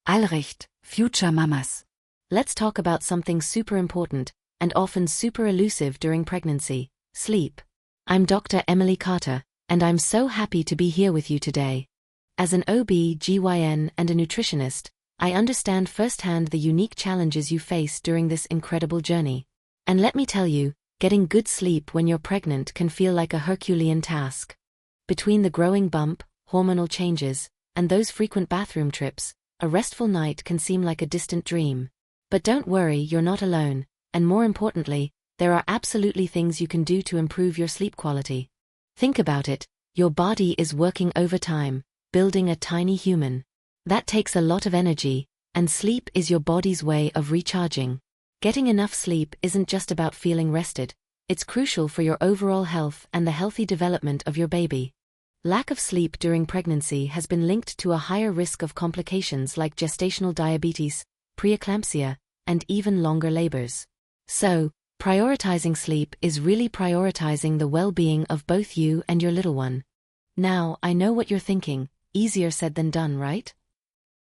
Allrecht, future mamas. Let's talk about something super important, and often super elusive during pregnancy: sleep. I'm Dr. Emily Carter, and I'm so happy to be here with you today. As an OB/GYN and a nutritionist, I understand firsthand the unique challenges you face during this incredible journey. And let me tell you, getting good sleep when you're pregnant can feel like a Herculean task. Between the growing bump, hormonal changes, and those frequent bathroom trips, a restful night can seem like a distant dream. But don't worry, you're not alone, and more importantly, there are absolutely things you can do to improve your sleep quality. Think about it, your body is working overtime, building a tiny human. That takes a lot of energy, and sleep is your body's way of recharging. Getting enough sleep isn't just about feeling rested, it's crucial for your overall health and the healthy development of your baby. Lack of sleep during pregnancy has been linked to a higher risk of complications like gestational diabetes, preeclampsia, and even longer labors. So, prioritizing sleep is really prioritizing the well-being of both you and your little one. Now, I know what you're thinking, easier said than done, right?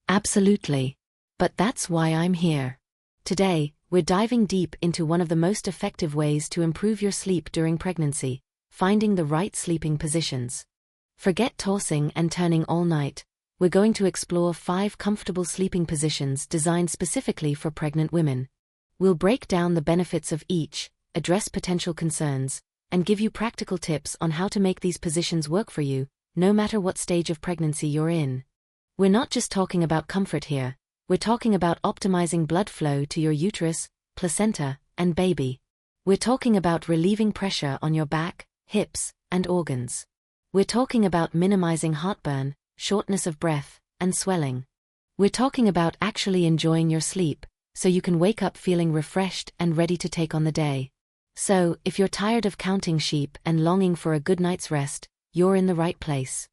Absolutely. But that's why I'm here. Today, we're diving deep into one of the most effective ways to improve your sleep during pregnancy: finding the right sleeping positions. Forget tossing and turning all night. We're going to explore 5 comfortable sleeping positions designed specifically for pregnant women. We'll break down the benefits of each, address potential concerns, and give you practical tips on how to make these positions work for you, no matter what stage of pregnancy you're in. We're not just talking about comfort here, we're talking about optimizing blood flow to your uterus, placenta, and baby. We're talking about relieving pressure on your back, hips, and organs. We're talking about minimizing heartburn, shortness of breath, and swelling. We're talking about actually enjoying your sleep, so you can wake up feeling refreshed and ready to take on the day. So, if you're tired of counting sheep and longing for a good night's rest, you're in the right place.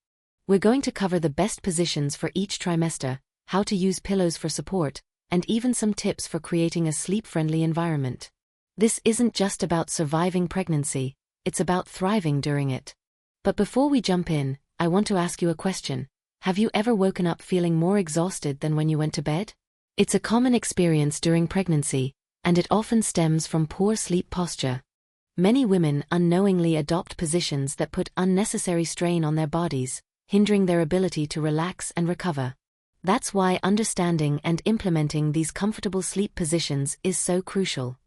We're going to cover the best positions for each trimester, how to use pillows for support, and even some tips for creating a sleep-friendly environment. This isn't just about surviving pregnancy, it's about thriving during it. But before we jump in, I want to ask you a question. Have you ever woken up feeling more exhausted than when you went to bed? It's a common experience during pregnancy, and it often stems from poor sleep posture. Many women unknowingly adopt positions that put unnecessary strain on their bodies, hindering their ability to relax and recover. That's why understanding and implementing these comfortable sleep positions is so crucial.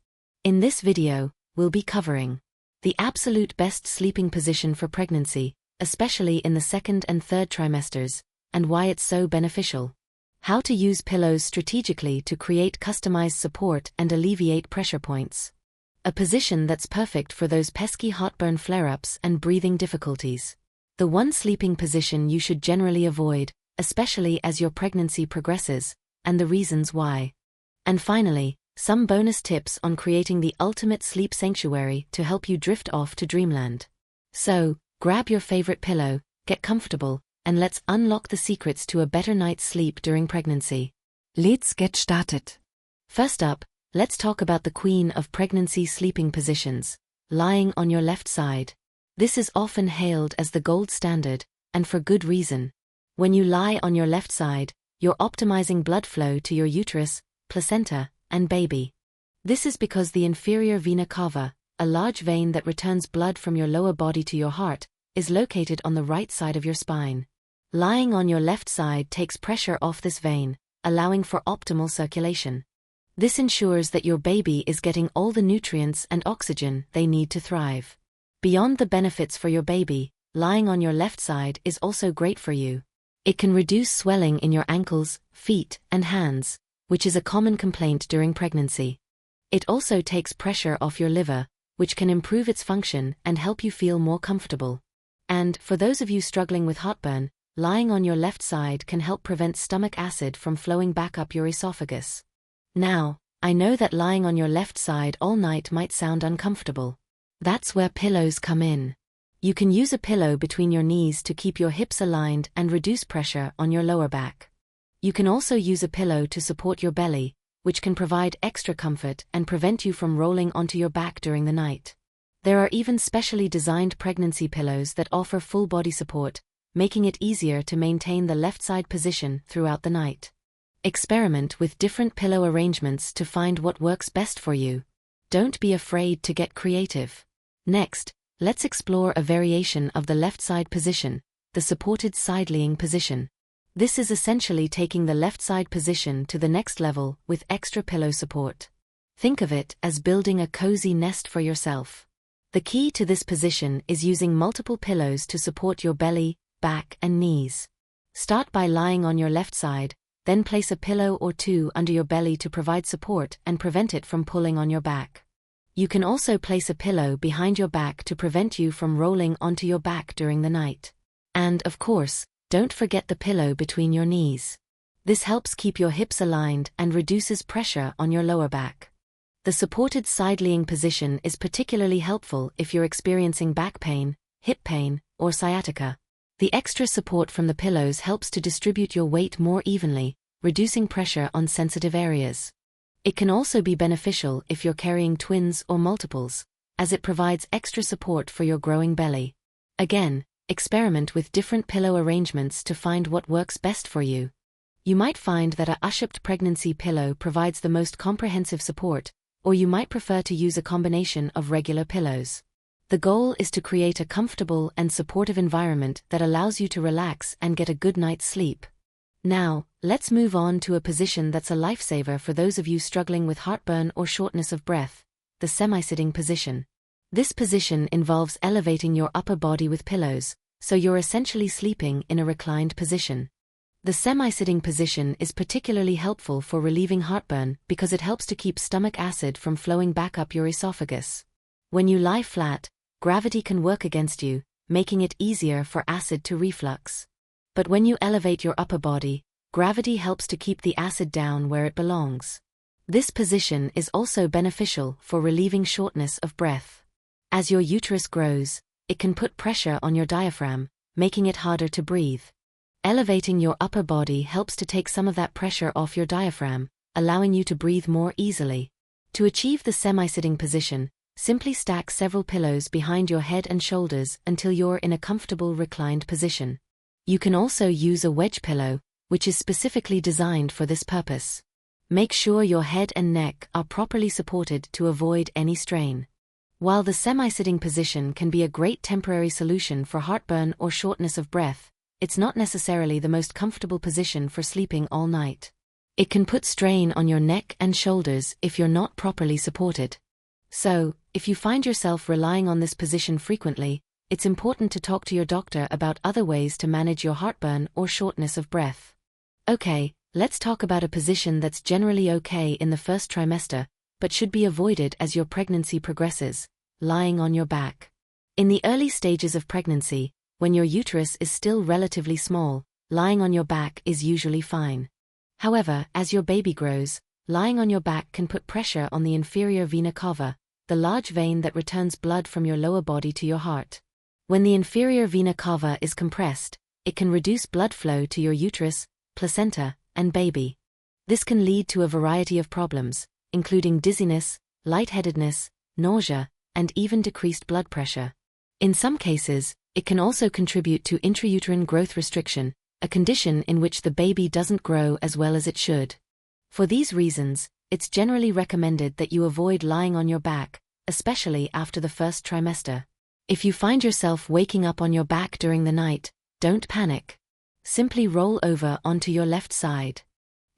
In this video, we'll be covering the absolute best sleeping position for pregnancy, especially in the 2nd and 3rd trimesters, and why it's so beneficial. How to use pillows strategically to create customized support and alleviate pressure points. A position that's perfect for those pesky heartburn flare-ups and breathing difficulties. The one sleeping position you should generally avoid, especially as your pregnancy progresses, and the reasons why. And finally, some bonus tips on creating the ultimate sleep sanctuary to help you drift off to dreamland. So, grab your favorite pillow, get comfortable, and let's unlock the secrets to a better night's sleep during pregnancy. Let's get started. First up, let's talk about the queen of pregnancy sleeping positions: lying on your left side. This is often hailed as the gold standard, and for good reason. When you lie on your left side, you're optimizing blood flow to your uterus, placenta, and baby. This is because the inferior vena cava, a large vein that returns blood from your lower body to your heart, is located on the right side of your spine. Lying on your left side takes pressure off this vein, allowing for optimal circulation. This ensures that your baby is getting all the nutrients and oxygen they need to thrive. Beyond the benefits for your baby, lying on your left side is also great for you. It can reduce swelling in your ankles, feet, and hands, which is a common complaint during pregnancy. It also takes pressure off your liver, which can improve its function and help you feel more comfortable. And, for those of you struggling with heartburn, lying on your left side can help prevent stomach acid from flowing back up your esophagus. Now, I know that lying on your left side all night might sound uncomfortable. That's where pillows come in. You can use a pillow between your knees to keep your hips aligned and reduce pressure on your lower back. You can also use a pillow to support your belly, which can provide extra comfort and prevent you from rolling onto your back during the night. There are even specially designed pregnancy pillows that offer full body support, making it easier to maintain the left side position throughout the night. Experiment with different pillow arrangements to find what works best for you. Don't be afraid to get creative. Next, let's explore a variation of the left side position, the supported side-laying position. This is essentially taking the left side position to the next level with extra pillow support. Think of it as building a cozy nest for yourself. The key to this position is using multiple pillows to support your belly, back, and knees. Start by lying on your left side, then place a pillow or two under your belly to provide support and prevent it from pulling on your back. You can also place a pillow behind your back to prevent you from rolling onto your back during the night. And, of course, don't forget the pillow between your knees. This helps keep your hips aligned and reduces pressure on your lower back. The supported side-laying position is particularly helpful if you're experiencing back pain, hip pain, or sciatica. The extra support from the pillows helps to distribute your weight more evenly, reducing pressure on sensitive areas. It can also be beneficial if you're carrying twins or multiples, as it provides extra support for your growing belly. Again, experiment with different pillow arrangements to find what works best for you. You might find that a U-shaped pregnancy pillow provides the most comprehensive support, or you might prefer to use a combination of regular pillows. The goal is to create a comfortable and supportive environment that allows you to relax and get a good night's sleep. Now, let's move on to a position that's a lifesaver for those of you struggling with heartburn or shortness of breath, the semi-sitting position. This position involves elevating your upper body with pillows, so you're essentially sleeping in a reclined position. The semi-sitting position is particularly helpful for relieving heartburn because it helps to keep stomach acid from flowing back up your esophagus. When you lie flat, gravity can work against you, making it easier for acid to reflux. But when you elevate your upper body, gravity helps to keep the acid down where it belongs. This position is also beneficial for relieving shortness of breath. As your uterus grows, it can put pressure on your diaphragm, making it harder to breathe. Elevating your upper body helps to take some of that pressure off your diaphragm, allowing you to breathe more easily. To achieve the semi-sitting position, simply stack several pillows behind your head and shoulders until you're in a comfortable reclined position. You can also use a wedge pillow, which is specifically designed for this purpose. Make sure your head and neck are properly supported to avoid any strain. While the semi-sitting position can be a great temporary solution for heartburn or shortness of breath, it's not necessarily the most comfortable position for sleeping all night. It can put strain on your neck and shoulders if you're not properly supported. So, if you find yourself relying on this position frequently, it's important to talk to your doctor about other ways to manage your heartburn or shortness of breath. Okay, let's talk about a position that's generally okay in the first trimester, but should be avoided as your pregnancy progresses: lying on your back. In the early stages of pregnancy, when your uterus is still relatively small, lying on your back is usually fine. However, as your baby grows, lying on your back can put pressure on the inferior vena cava, the large vein that returns blood from your lower body to your heart. When the inferior vena cava is compressed, it can reduce blood flow to your uterus, placenta, and baby. This can lead to a variety of problems, including dizziness, lightheadedness, nausea, and even decreased blood pressure. In some cases, it can also contribute to intrauterine growth restriction, a condition in which the baby doesn't grow as well as it should. For these reasons, it's generally recommended that you avoid lying on your back, especially after the first trimester. If you find yourself waking up on your back during the night, don't panic. Simply roll over onto your left side.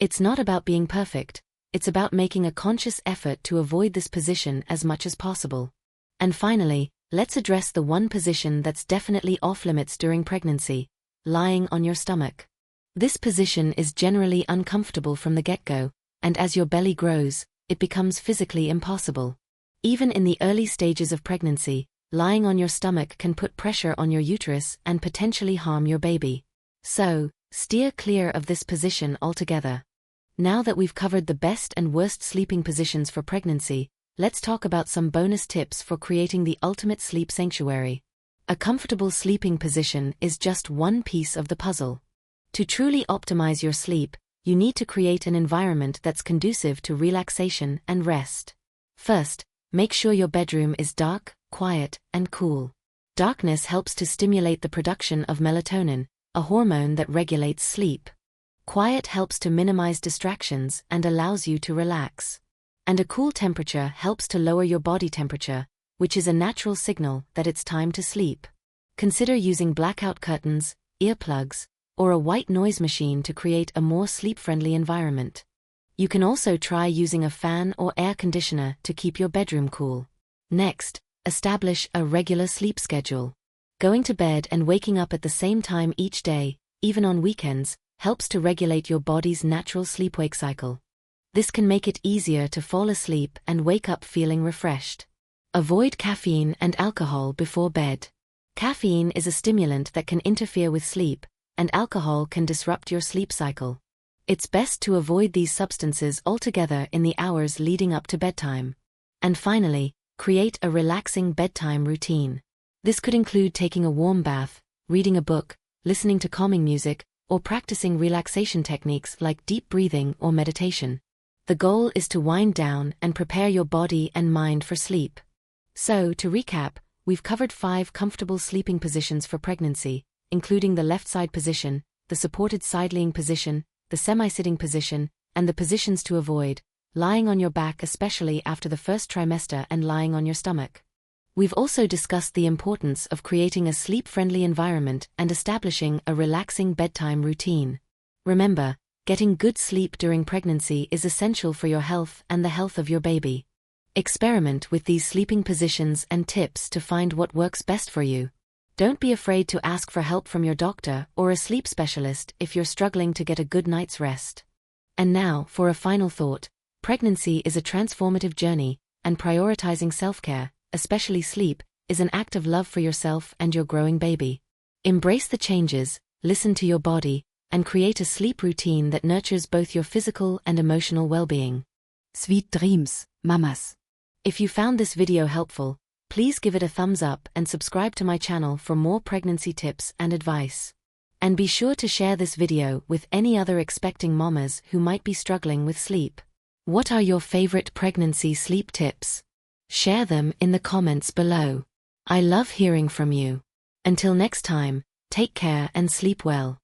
It's not about being perfect, it's about making a conscious effort to avoid this position as much as possible. And finally, let's address the one position that's definitely off-limits during pregnancy: lying on your stomach. This position is generally uncomfortable from the get-go, and as your belly grows, it becomes physically impossible. Even in the early stages of pregnancy, lying on your stomach can put pressure on your uterus and potentially harm your baby. So, steer clear of this position altogether. Now that we've covered the best and worst sleeping positions for pregnancy, let's talk about some bonus tips for creating the ultimate sleep sanctuary. A comfortable sleeping position is just one piece of the puzzle. To truly optimize your sleep, you need to create an environment that's conducive to relaxation and rest. First, make sure your bedroom is dark, quiet, and cool. Darkness helps to stimulate the production of melatonin, a hormone that regulates sleep. Quiet helps to minimize distractions and allows you to relax. And a cool temperature helps to lower your body temperature, which is a natural signal that it's time to sleep. Consider using blackout curtains, earplugs, or a white noise machine to create a more sleep-friendly environment. You can also try using a fan or air conditioner to keep your bedroom cool. Next, establish a regular sleep schedule. Going to bed and waking up at the same time each day, even on weekends, helps to regulate your body's natural sleep-wake cycle. This can make it easier to fall asleep and wake up feeling refreshed. Avoid caffeine and alcohol before bed. Caffeine is a stimulant that can interfere with sleep, and alcohol can disrupt your sleep cycle. It's best to avoid these substances altogether in the hours leading up to bedtime. And finally, create a relaxing bedtime routine. This could include taking a warm bath, reading a book, listening to calming music, or practicing relaxation techniques like deep breathing or meditation. The goal is to wind down and prepare your body and mind for sleep. So, to recap, we've covered 5 comfortable sleeping positions for pregnancy, including the left side position, the supported side-laying position, the semi-sitting position, and the positions to avoid, lying on your back especially after the first trimester and lying on your stomach. We've also discussed the importance of creating a sleep-friendly environment and establishing a relaxing bedtime routine. Remember, getting good sleep during pregnancy is essential for your health and the health of your baby. Experiment with these sleeping positions and tips to find what works best for you. Don't be afraid to ask for help from your doctor or a sleep specialist if you're struggling to get a good night's rest. And now, for a final thought, pregnancy is a transformative journey, and prioritizing self-care, especially sleep, is an act of love for yourself and your growing baby. Embrace the changes, listen to your body, and create a sleep routine that nurtures both your physical and emotional well-being. Sweet dreams, mamas. If you found this video helpful, please give it a thumbs up and subscribe to my channel for more pregnancy tips and advice. And be sure to share this video with any other expecting mamas who might be struggling with sleep. What are your favorite pregnancy sleep tips? Share them in the comments below. I love hearing from you. Until next time, take care and sleep well.